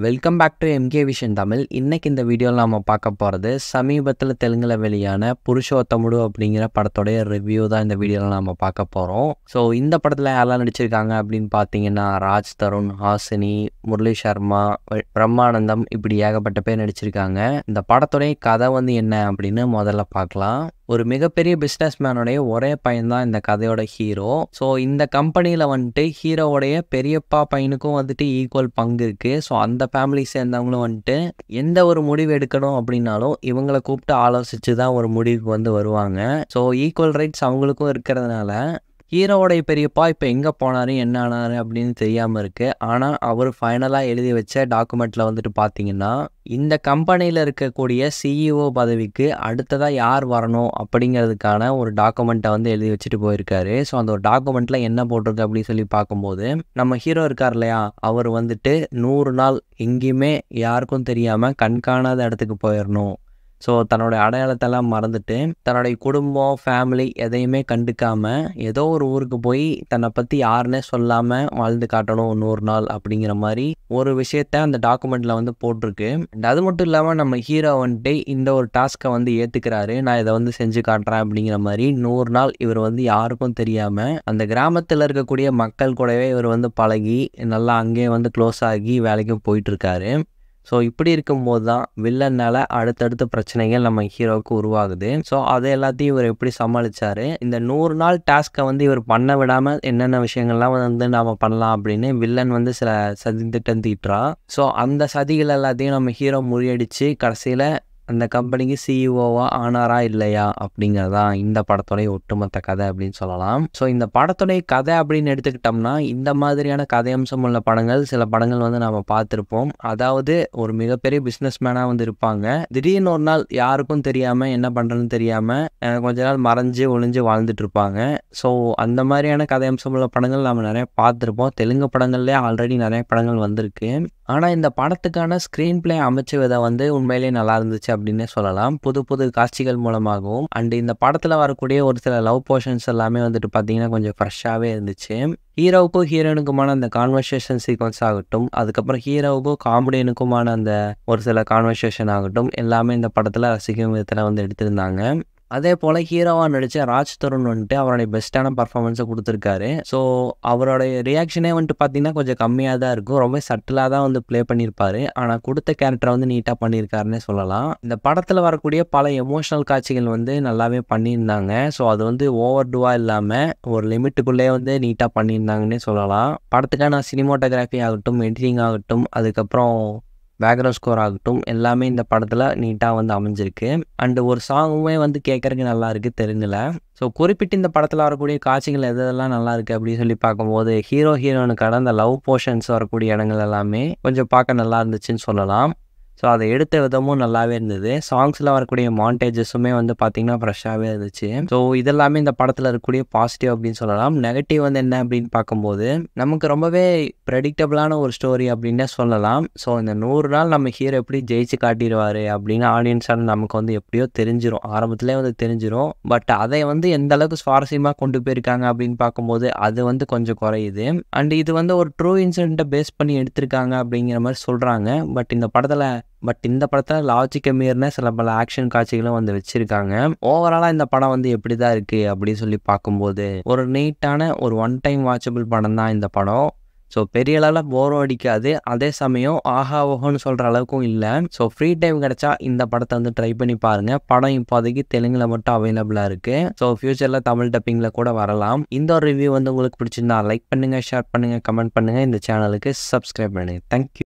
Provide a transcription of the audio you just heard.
Welcome back to MK vision Tamil. இன்னைக்கு இந்த வீடியோவில் நாம் பார்க்க போகிறது சமீபத்தில் தெலுங்கில் வெளியான புருஷோத்தமுடு அப்படிங்கிற படத்தோடைய ரிவ்யூ தான் இந்த வீடியோவில் நாம் பார்க்க போகிறோம். ஸோ இந்த படத்தில் யாரெல்லாம் நடிச்சிருக்காங்க அப்படின்னு பார்த்தீங்கன்னா ராஜ் தருண், ஹாசினி, முரளி சர்மா, பிரம்மானந்தம், இப்படி ஏகப்பட்ட பேர் நடிச்சிருக்காங்க. இந்த படத்தோடைய கதை என்ன அப்படின்னு முதல்ல பார்க்கலாம். ஒரு மிகப்பெரிய பிஸ்னஸ் மேனுடைய ஒரே பையன் தான் இந்த கதையோட ஹீரோ. ஸோ இந்த கம்பெனியில் ஹீரோவுடைய பெரியப்பா பையனுக்கும் ஈக்குவல் பங்கு இருக்குது. ஸோ அந்த ஃபேமிலி சேர்ந்தவங்களும் எந்த ஒரு முடிவு எடுக்கணும் அப்படின்னாலும் இவங்களை கூப்பிட்டு ஆலோசித்து தான் ஒரு முடிவுக்கு வருவாங்க. ஸோ ஈக்குவல் ரைட்ஸ் அவங்களுக்கும் இருக்கிறதுனால ஹீரோவோடைய பெரியப்பா இப்போ எங்கே போனார், என்ன ஆனார் அப்படின்னு தெரியாமல் இருக்குது. ஆனால் அவர் ஃபைனலாக எழுதி வச்ச டாக்குமெண்ட்டில் பார்த்தீங்கன்னா இந்த கம்பெனியில் இருக்கக்கூடிய சிஇஓ பதவிக்கு அடுத்ததாக யார் வரணும் அப்படிங்கிறதுக்கான ஒரு டாக்குமெண்ட்டை எழுதி வச்சுட்டு போயிருக்காரு. ஸோ அந்த ஒரு டாக்குமெண்ட்டில் என்ன போட்டிருக்கு அப்படின்னு சொல்லி பார்க்கும்போது நம்ம ஹீரோ இருக்கார் இல்லையா, அவர் 100 நாள் எங்கேயுமே யாருக்கும் தெரியாமல் கண்காணாத இடத்துக்கு போயிடணும். ஸோ தன்னுடைய அடையாளத்தெல்லாம் மறந்துட்டு தன்னுடைய குடும்பம், ஃபேமிலி எதையுமே கண்டுக்காமல் ஏதோ ஒரு ஊருக்கு போய் தன்னை பற்றி யாருன்னே சொல்லாமல் வாழ்ந்து காட்டணும் 100 நாள் அப்படிங்கிற மாதிரி ஒரு விஷயத்த அந்த டாக்குமெண்ட்டில் போட்டிருக்கு. அது மட்டும் இல்லாமல் நம்ம ஹீரோ இந்த ஒரு டாஸ்க்கை ஏற்றுக்கிறாரு. நான் இதை செஞ்சு காட்டுறேன் அப்படிங்கிற மாதிரி 100 நாள் இவர் யாருக்கும் தெரியாமல் அந்த கிராமத்தில் இருக்கக்கூடிய மக்கள் கூடவே இவர் பழகி நல்லா அங்கேயே க்ளோஸ் ஆகி வேலைக்கும் போயிட்டுருக்காரு. ஸோ இப்படி இருக்கும்போது தான் வில்லனால் அடுத்தடுத்த பிரச்சனைகள் நம்ம ஹீரோவுக்கு உருவாகுது. ஸோ அதை எல்லாத்தையும் இவர் எப்படி சமாளித்தார், இந்த 100 நாள் டாஸ்க்கை இவர் பண்ண விடாமல் என்னென்ன விஷயங்கள்லாம் நாம் பண்ணலாம் அப்படின்னு வில்லன் சில சதி திட்டம் தீட்டுறா. ஸோ அந்த சதிகள் எல்லாத்தையும் நம்ம ஹீரோ முறியடித்து கடைசியில் அந்த கம்பெனிக்கு சிஇஓவா ஆனாரா இல்லையா அப்படிங்கிறதான் இந்த படத்தோடைய ஒட்டுமொத்த கதை அப்படின்னு சொல்லலாம். ஸோ இந்த படத்துடைய கதை அப்படின்னு எடுத்துக்கிட்டோம்னா இந்த மாதிரியான கதையம்சம் உள்ள படங்கள் சில படங்கள் நம்ம பார்த்துருப்போம். அதாவது ஒரு மிகப்பெரிய பிஸ்னஸ் மேனாக இருப்பாங்க. திடீர்னு ஒரு நாள் யாருக்கும் தெரியாமல் என்ன பண்ணுறதுன்னு தெரியாமல் கொஞ்ச நாள் மறைஞ்சு ஒளிஞ்சு வாழ்ந்துட்டு இருப்பாங்க. ஸோ அந்த மாதிரியான கதையம்சம் உள்ள படங்கள் நம்ம நிறைய பார்த்துருப்போம். தெலுங்கு படங்கள்லேயே ஆல்ரெடி நிறைய படங்கள் வந்திருக்கு. ஆனால் இந்த படத்துக்கான ஸ்க்ரீன் பிளே அமைச்ச விதம் உண்மையிலேயே நல்லா இருந்துச்சு அப்படின்னே சொல்லலாம். புது புது காட்சிகள் மூலமாகவும் அண்ட் இந்த படத்தில் வரக்கூடிய ஒரு சில லவ் போர்ஷன்ஸ் எல்லாமே பார்த்தீங்கன்னா கொஞ்சம் ஃப்ரெஷ்ஷாகவே இருந்துச்சு. ஹீரோவுக்கும் ஹீரோயினுக்குமான அந்த கான்வர்சேஷன் சீக்வன்ஸ் ஆகட்டும், அதுக்கப்புறம் ஹீரோவுக்கும் காமெடியனுக்குமான அந்த ஒரு சில கான்வர்சேஷன் ஆகட்டும், எல்லாமே இந்த படத்தில் ரசிக்கும் விதத்தில் எடுத்திருந்தாங்க. அதே போல் ஹீரோவாக நடித்த ராஜ் தருண் அவருடைய பெஸ்ட்டான பர்ஃபார்மன்ஸை கொடுத்துருக்காரு. ஸோ அவருடைய ரியாக்ஷனே பார்த்தீங்கன்னா கொஞ்சம் கம்மியாக தான் இருக்கும். ரொம்ப சட்டிலாக தான் ப்ளே பண்ணியிருப்பார். ஆனால் கொடுத்த கேரக்டரை நீட்டாக பண்ணியிருக்காருன்னே சொல்லலாம். இந்த படத்தில் வரக்கூடிய பல எமோஷனல் காட்சிகள் நல்லாவே பண்ணியிருந்தாங்க. ஸோ அது ஓவர் டூவாக இல்லாமல் ஒரு லிமிட்டுக்குள்ளே நீட்டாக பண்ணியிருந்தாங்கன்னே சொல்லலாம். படத்துக்கான சினிமோட்டோகிராஃபி ஆகட்டும், எடிட்டிங் ஆகட்டும், அதுக்கப்புறம் பேக்ரவுண்ட் ஸ்கோர் ஆகட்டும், எல்லாமே இந்த படத்தில் நீட்டாக அமைஞ்சிருக்கு. அண்டு ஒரு சாங்குமே கேட்குறதுக்கு நல்லா இருக்குது தெலுங்குல. ஸோ குறிப்பிட்டு இந்த படத்தில் வரக்கூடிய காட்சிகள் எதெல்லாம் நல்லா இருக்குது அப்படின்னு சொல்லி பார்க்கும்போது ஹீரோயினுக்கான அந்த லவ் போர்ஷன்ஸ் வரக்கூடிய இடங்கள் எல்லாமே கொஞ்சம் பார்க்க நல்லா இருந்துச்சுன்னு சொல்லலாம். ஸோ அதை எடுத்த விதமும் நல்லாவே இருந்தது. சாங்ஸில் வரக்கூடிய மாண்டேஜஸுமே பார்த்தீங்கன்னா ஃப்ரெஷ்ஷாகவே இருந்துச்சு. ஸோ இதெல்லாமே இந்த படத்தில் இருக்கக்கூடிய பாசிட்டிவ் அப்படின்னு சொல்லலாம். நெகட்டிவ் என்ன அப்படின்னு பார்க்கும்போது நமக்கு ரொம்பவே ப்ரெடிக்டபிளான ஒரு ஸ்டோரி அப்படின்னே சொல்லலாம். ஸோ இந்த 100 நாள் நம்ம ஹீரோ எப்படி ஜெயிச்சு காட்டிடுவார் அப்படின்னு ஆடியன்ஸான நமக்கு எப்படியோ தெரிஞ்சிடும், ஆரம்பத்திலே தெரிஞ்சிடும். பட் அதை எந்த அளவுக்கு சுவாரஸ்யமாக கொண்டு போயிருக்காங்க அப்படின்னு பார்க்கும்போது அது கொஞ்சம் குறையுது. அண்ட் இது ஒரு ட்ரூ இன்சிடென்ட்டை பேஸ் பண்ணி எடுத்திருக்காங்க அப்படிங்கிற மாதிரி சொல்கிறாங்க. பட் இந்த படத்தில் லாஜிக்கை மீறின சில பல ஆக்ஷன் காட்சிகளும் வச்சுருக்காங்க. ஓவராலாக இந்த படம் எப்படி தான் இருக்குது அப்படின்னு சொல்லி பார்க்கும்போது ஒரு நீட்டான ஒரு ஒன் டைம் வாட்சபிள் படம் தான் இந்த படம். ஸோ பெரிய அளவில் போரும் அடிக்காது, அதே சமயம் ஆஹா ஓஹோன்னு சொல்கிற அளவுக்கும் இல்லை. ஸோ ஃப்ரீ டைம் கிடச்சா இந்த படத்தை ட்ரை பண்ணி பாருங்கள். படம் இப்போதைக்கு தெலுங்கில் மட்டும் அவைலபிளாக இருக்குது. ஸோ ஃப்யூச்சரில் தமிழ் டப்பிங்கில் கூட வரலாம். இந்த ஒரு ரிவ்யூ உங்களுக்கு பிடிச்சிருந்தா லைக் பண்ணுங்கள், ஷேர் பண்ணுங்கள், கமெண்ட் பண்ணுங்கள். இந்த சேனலுக்கு சப்ஸ்கிரைப் பண்ணுங்கள். தேங்க்யூ.